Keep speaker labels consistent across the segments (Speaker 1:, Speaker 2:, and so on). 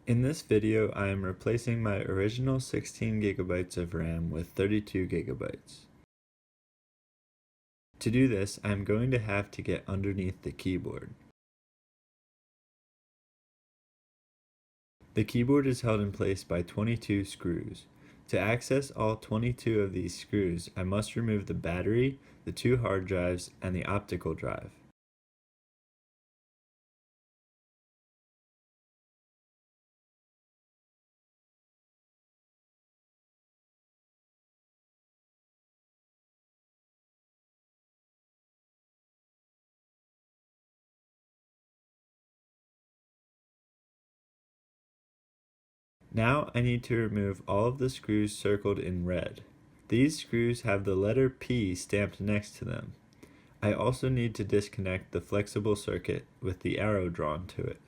Speaker 1: In this video, I am replacing my original 16 gigabytes of RAM with 32 gigabytes. To do this, I am going to have to get underneath the keyboard. The keyboard is held in place by 22 screws. To access all 22 of these screws, I must remove the battery, the two hard drives, and the optical drive. Now I need to remove all of the screws circled in red. These screws have the letter P stamped next to them. I also need to disconnect the flexible circuit with the arrow drawn to it.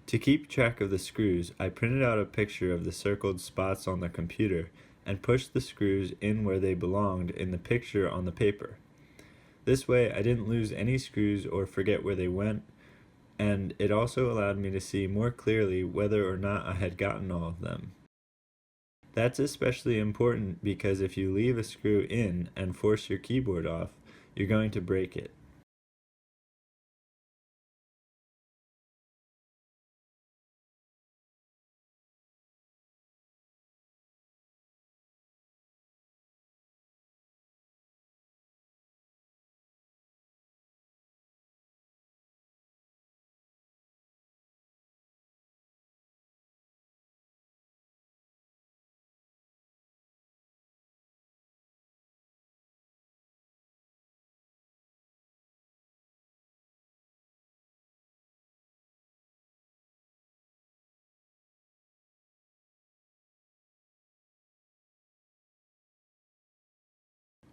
Speaker 1: To keep track of the screws, I printed out a picture of the circled spots on the computer and pushed the screws in where they belonged in the picture on the paper. This way I didn't lose any screws or forget where they went, and it also allowed me to see more clearly whether or not I had gotten all of them. That's especially important because if you leave a screw in and force your keyboard off, you're going to break it.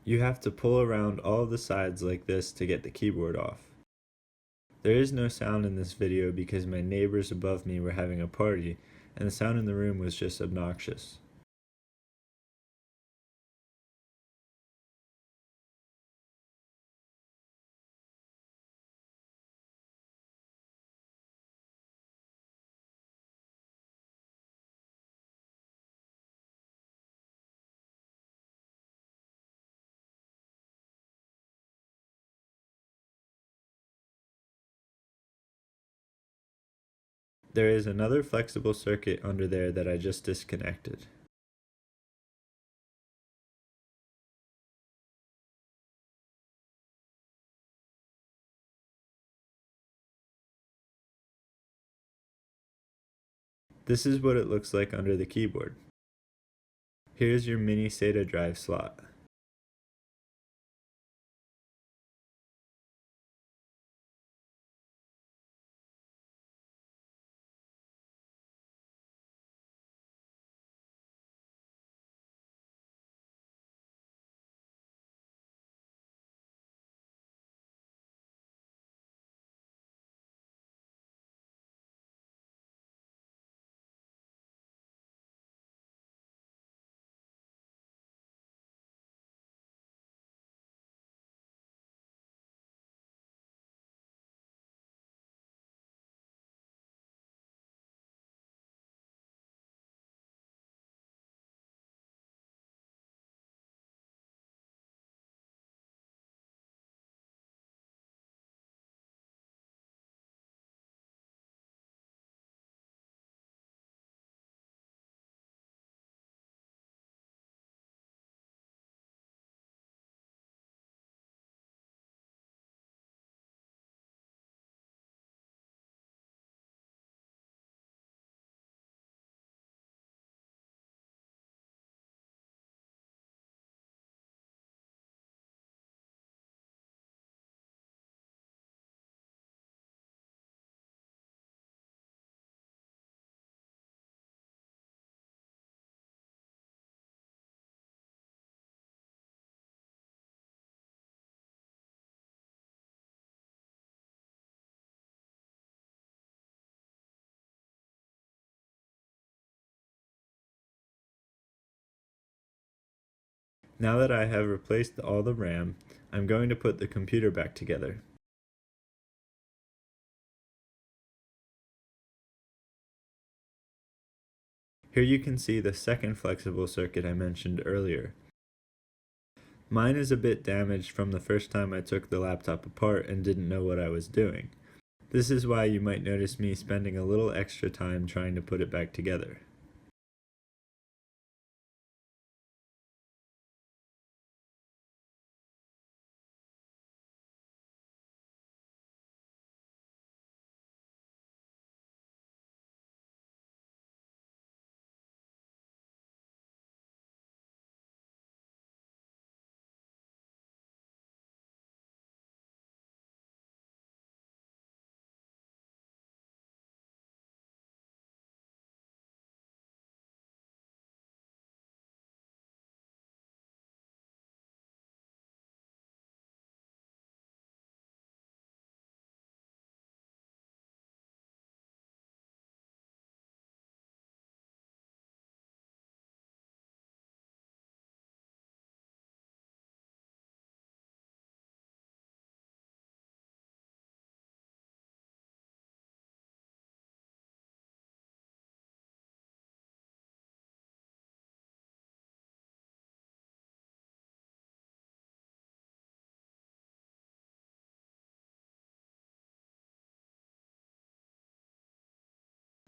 Speaker 1: You have to pull around all of the sides like this to get the keyboard off. There is no sound in this video because my neighbors above me were having a party and the sound in the room was just obnoxious. There is another flexible circuit under there that I just disconnected. This is what it looks like under the keyboard. Here's your mini SATA drive slot. Now that I have replaced all the RAM, I'm going to put the computer back together. Here you can see the second flexible circuit I mentioned earlier. Mine is a bit damaged from the first time I took the laptop apart and didn't know what I was doing. This is why you might notice me spending a little extra time trying to put it back together.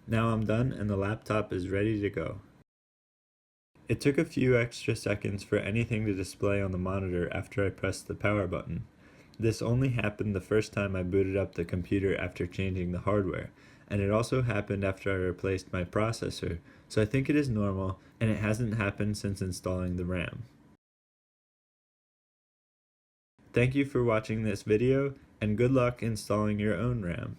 Speaker 1: Now I'm done and the laptop is ready to go. It took a few extra seconds for anything to display on the monitor after I pressed the power button. This only happened the first time I booted up the computer after changing the hardware, and it also happened after I replaced my processor, so I think it is normal, and it hasn't happened since installing the RAM. Thank you for watching this video, and good luck installing your own RAM.